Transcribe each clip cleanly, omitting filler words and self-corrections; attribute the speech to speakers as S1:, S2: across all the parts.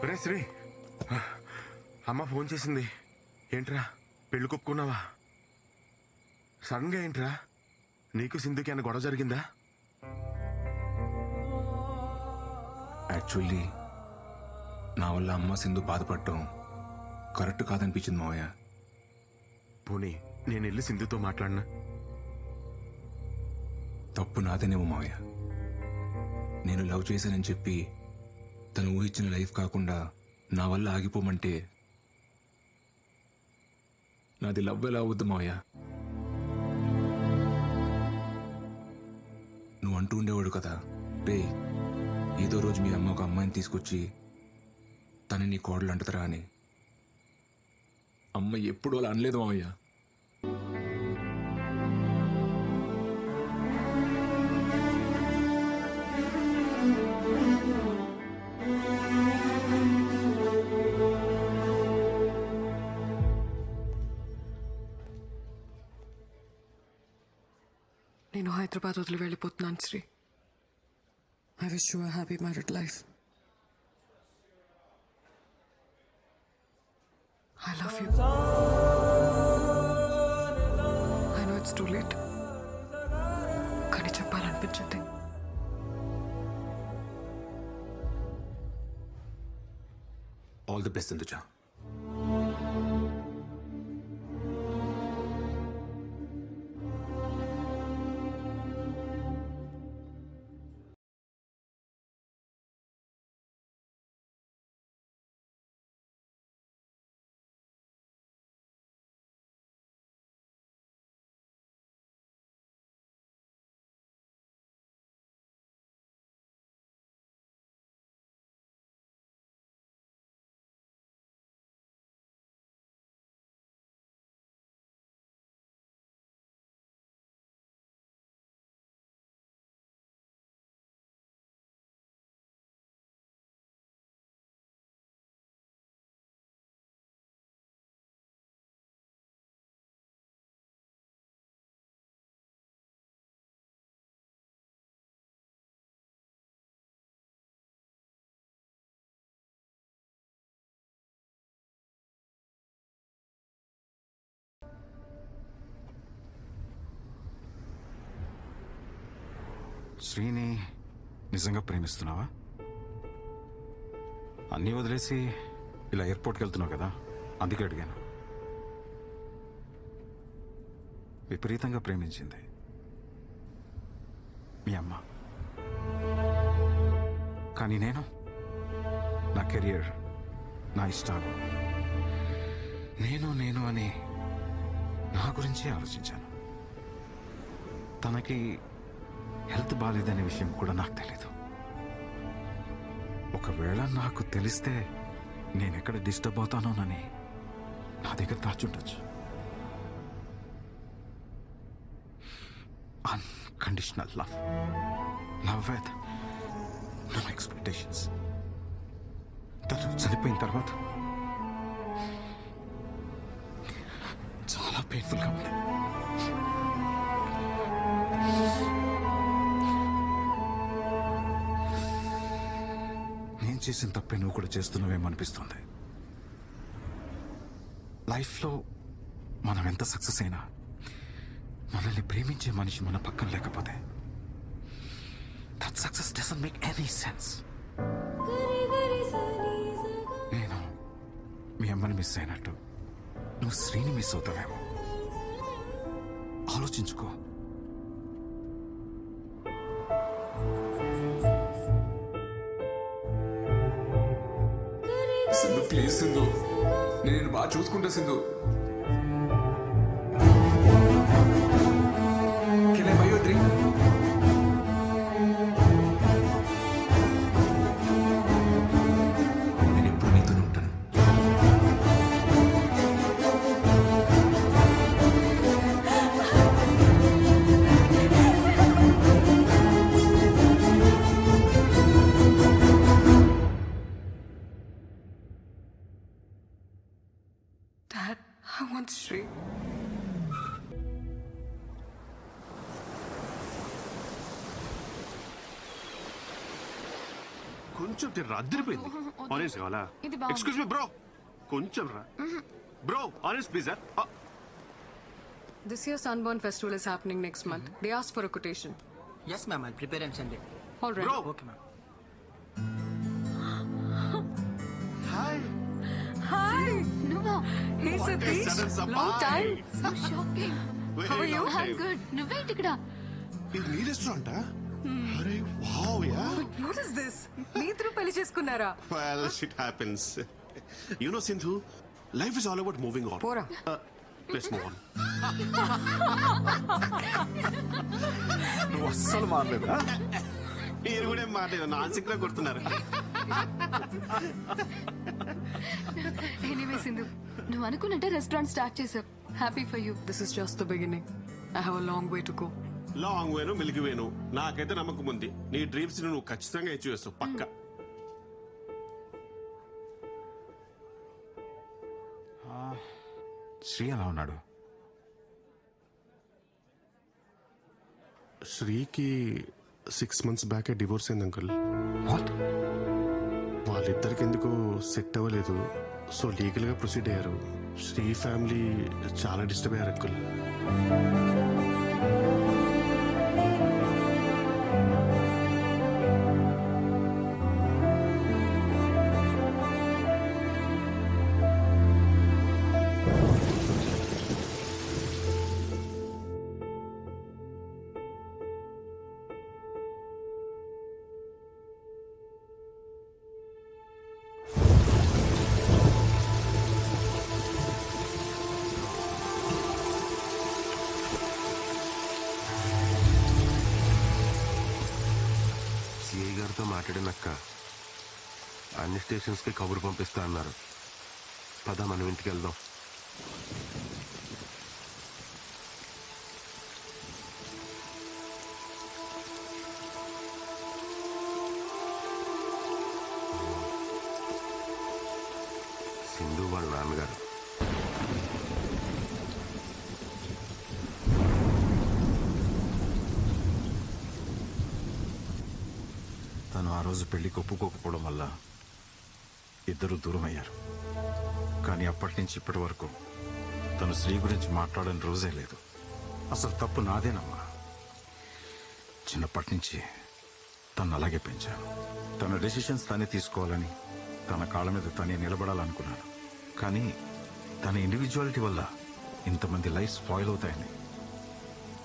S1: రే శ్రీ, అమ్మ ఫోన్ చేసింది. ఏంట్రా పెళ్లి కొప్పుకున్నావా? సడన్గా ఏంట్రా? నీకు సింధుకి అన్న గొడవ జరిగిందా?
S2: యాక్చువల్లీ నా వల్ల అమ్మ సింధు బాధపడటం కరెక్ట్ కాదనిపించింది మావయ్య.
S1: పోనీ నేను వెళ్ళి సింధుతో మాట్లాడినా?
S2: తప్పు నాదేనేమో మావయ్య. నేను లవ్ చేశానని చెప్పి తను ఊహించిన లైఫ్ కాకుండా నా వల్ల ఆగిపోమంటే నాది లవ్ ఎలా అవుద్దు మావయ్య? నువ్వు అంటూ ఉండేవాడు కదా, రే ఏదో రోజు మీ అమ్మ ఒక అమ్మాయిని తీసుకొచ్చి తనని నీ కోడలు అంటదరా అని. అమ్మ ఎప్పుడు అలా అనలేదు మావయ్య.
S3: నేను హైదరాబాద్ వదిలి వెళ్ళిపోతున్నాను Sri. I wish you a happy married life. I love you. I know it's too late. కానీ చెప్పాలనిపించింది.
S2: All the best Sindhuja.
S4: శ్రీని నిజంగా ప్రేమిస్తున్నావా? అన్నీ వదిలేసి ఇలా ఎయిర్పోర్ట్కి వెళ్తున్నావు కదా, అందుకే అడిగాను. విపరీతంగా ప్రేమించింది మీ అమ్మ. కానీ నేను నా కెరియర్, నా ఇష్టాలు, నేను అని నా గురించి ఆలోచించాను. తనకి హెల్త్ బాగాలేదనే విషయం కూడా నాకు తెలీదు. ఒకవేళ నాకు తెలిస్తే నేనెక్కడ డిస్టర్బ్ అవుతానోనని నా దగ్గర దాచుండొచ్చు. Unconditional love with no expectations. తను చనిపోయిన తర్వాత చాలా పెయిన్ఫుల్గా ఉంది. నేను చేసిన తప్పే నువ్వు కూడా చేస్తున్నావేమో అనిపిస్తుంది. లైఫ్లో మనం ఎంత సక్సెస్ అయినా మనల్ని ప్రేమించే మనిషి మన పక్కన లేకపోతే that success doesn't make any sense. నేను మీ అమ్మని మిస్ అయినట్టు నువ్వు శ్రీని మిస్ అవుతావేమో. ఆలోచించుకో.
S2: సింధు ప్లీజ్ సింధు, నేను బాగా చూసుకుంటా Sindhu. Can I buy you a drink? నేను ఎప్పుడు నీతోనే ఉంటాను.
S3: Dad, I want Sri.
S5: కొంచెం తిర్రా అద్దరిపోయింది. ఆరెంజ్ కావాలా?
S6: ఇది బాగుంది.
S5: ఎక్స్క్యూజ్ మీ బ్రో, కొంచెం రా bro. Orange please sir.
S3: This year's Sunburn Festival is happening next month. They asked for a quotation.
S7: Yes, ma'am. I'll prepare and send it.
S3: All right.
S5: Bro.
S7: Okay, ma'am.
S5: Hi.
S3: Hi.
S6: నువ్వా?
S3: Hey, Satish.
S5: sudden surprise.
S3: Long time.
S6: So shocking.
S3: How are you?
S6: I'm good. నువ్వేంటి ఇక్కడ?
S5: ఇది నీ రెస్టారెంటా? అరే wow yeah.
S3: What is this? మీ ఇద్దరు పెళ్లి చేసుకున్నారా?
S5: Well, shit happens. You know, Sindhu, life is all about moving on.
S3: పోరా.
S5: Let's move on.
S4: నువ్వు అస్సలు మారలేదా?
S5: మీరు కూడా ఏం మాట్లాడారు, నాన్సిక్ లా కొడుతున్నారు.
S6: ఎనీవే సింధు, నువ్వు అనుకున్నట్టే రెస్టారెంట్ స్టార్ట్ చేసావు. Happy for you.
S3: This is just the beginning. I have a long way to go.
S5: Long వేను మిల్కి వేను నాకైతే నమ్మకం ఉంది. నీ డ్రీమ్స్ నువ్వు ఖచ్చితంగా అచీవ్ చేస్తావు పక్క.
S4: శ్రీ ఎలా ఉన్నాడు?
S5: శ్రీకి 6 months బ్యాక్ డివోర్స్ అయింది అంకుల్.
S4: వాట్?
S5: వాళ్ళిద్దరికి ఎందుకు సెట్ అవ్వలేదు, సో లీగల్ గా ప్రొసీడ్ అయ్యారు. శ్రీ ఫ్యామిలీ చాలా డిస్టర్బ్ అయ్యారు అంకుల్.
S1: సిఐ గారితో మాట్లాడినక్క అన్ని స్టేషన్స్కి కబురు పంపిస్తా అన్నారు. పద మనం ఇంటికి వెళ్దాం. సింధు వాళ్ళ నాన్నగారు.
S4: తను ఆ రోజు పెళ్లికి ఒప్పుకోకపోవడం వల్ల ఇద్దరు దూరం అయ్యారు. కానీ అప్పటి నుంచి ఇప్పటి వరకు తను శ్రీ గురించి మాట్లాడని రోజే లేదు. అసలు తప్పు నాదేనమ్మా. చిన్నప్పటి నుంచి తను అలాగే పెంచాను. తన డెసిషన్స్ తనే తీసుకోవాలని, తన కాళ్ళ మీద తనే నిలబడాలనుకున్నాను. కానీ తన ఇండివిజువాలిటీ వల్ల ఇంతమంది లైఫ్ స్పాయిల్ అవుతాయని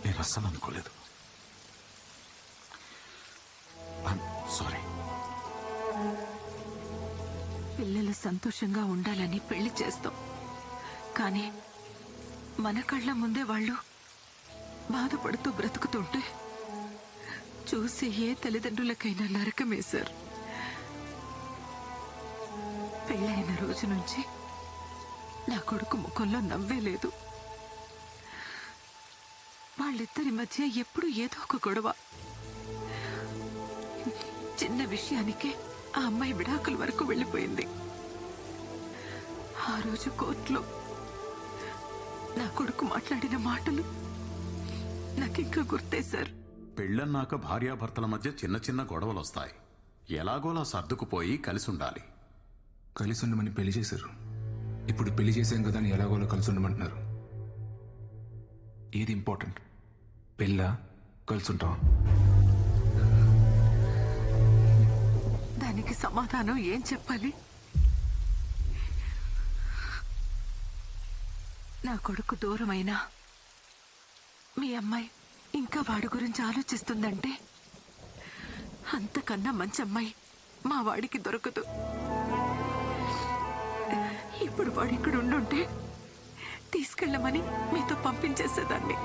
S4: నేను అస్సలు అనుకోలేదు. సారీ.
S8: పిల్లలు సంతోషంగా ఉండాలని పెళ్లి చేస్తాం, కానీ మన కళ్ళ ముందే వాళ్ళు బాధపడుతూ బ్రతుకుతుంటే చూసి ఏ తల్లిదండ్రులకైనా నరకమే సార్. పెళ్ళైన రోజు నుంచి నా కొడుకు ముఖంలో నవ్వే లేదు. వాళ్ళిద్దరి మధ్య ఎప్పుడూ ఏదో ఒక గొడవ. చిన్న విషయానికే ఆ అమ్మాయి విడాకుల వరకు వెళ్ళిపోయింది. ఆ రోజు కోర్టులో నా కొడుకు మాట్లాడిన మాటలు నాకింకా గుర్తే సార్.
S9: పెళ్ళన్నాక భార్యాభర్తల మధ్య చిన్న చిన్న గొడవలు వస్తాయి. ఎలాగోలా సర్దుకుపోయి కలిసి ఉండాలి.
S2: కలిసి ఉండమని పెళ్లి చేశారు. ఇప్పుడు పెళ్లి చేసాం కదా అని ఎలాగోలా కలిసి ఉండమంటున్నారు. ఏది ఇంపార్టెంట్, పెళ్ళా కలిసి ఉంటాం?
S8: దానికి సమాధానం ఏం చెప్పాలి? నా కొడుకు దూరమైనా మీ అమ్మాయి ఇంకా వాడి గురించి ఆలోచిస్తుందంటే అంతకన్నా మంచి అమ్మాయి మా వాడికి దొరకదు. ఇప్పుడు వాడు ఇక్కడ ఉండుంటే తీసుకెళ్ళమని మీతో పంపించేసేదాన్ని.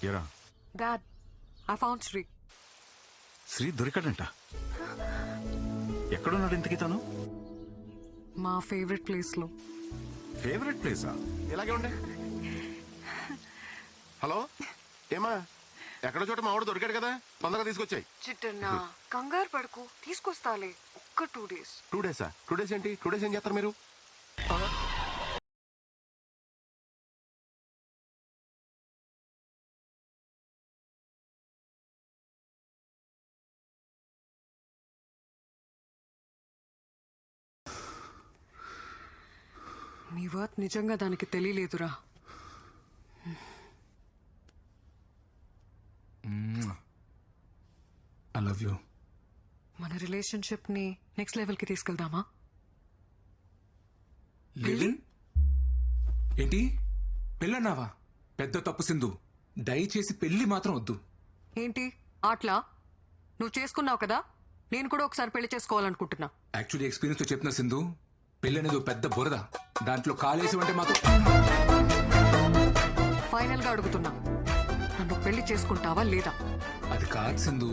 S4: ఎరా
S3: Dad, I found Sri.
S4: Shri దొరికాడంట. ఎక్కడున్నాడు ఇంతకీ తను?
S3: మా ఫేవరెట్ ప్లేస్ లో.
S4: ఫేవరెట్ ప్లేసా?
S1: ఇలాగే ఉండే. హలో ఏమా, ఎక్కడో చోట మావాడు దొరికాడు కదా, తొందరగా తీసుకొచ్చాయి.
S3: చిట్టన్నా కంగారు పడుకు, తీసుకొస్తాలే. ఒక్క 2 days.
S1: 2 days? 2 days ఏంటి? 2 days ఏం చేస్తారు మీరు?
S3: నీ వర్త్ నిజంగా దానికి తెలియలేదురా.
S2: I love you.
S3: మన రిలేషన్షిప్ ని నెక్స్ట్ లెవెల్ కి తీసుకెళ్దామా?
S2: లివిన్ ఏంటి పెళ్ళన్నావా? పెద్ద తప్పు సింధు. దయచేసి పెళ్లి మాత్రం వద్దు.
S3: ఏంటి ఆట్లా? నువ్వు చేసుకున్నావు కదా, నేను కూడా ఒకసారి పెళ్లి చేసుకోవాలనుకుంటున్నా.
S2: యాక్చువల్లీ ఎక్స్పీరియన్స్ తో చెప్తున్నా సింధు, పెళ్లి అనేది ఓ పెద్ద బురద. దాంట్లో కాలేసి అంటే మాత్రం
S3: ఫైనల్ గా అడుగుతున్నా, నన్ను పెళ్లి చేసుకుంటావా లేదా?
S2: అది కాదు Sindhu.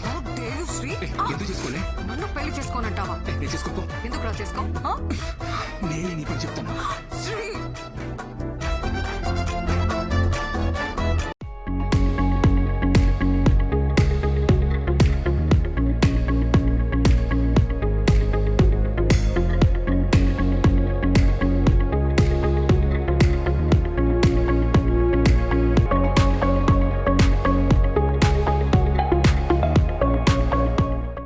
S3: How dare you, Shri?
S2: ఎందుకు చేసుకోలే?
S3: నన్ను పెళ్లి చేసుకోనంటావా?
S2: నేను చేసుకో.
S3: ఎందుకు రా చేసుకో?
S2: నేనే నీ పని చెప్తాను.
S3: శ్రీ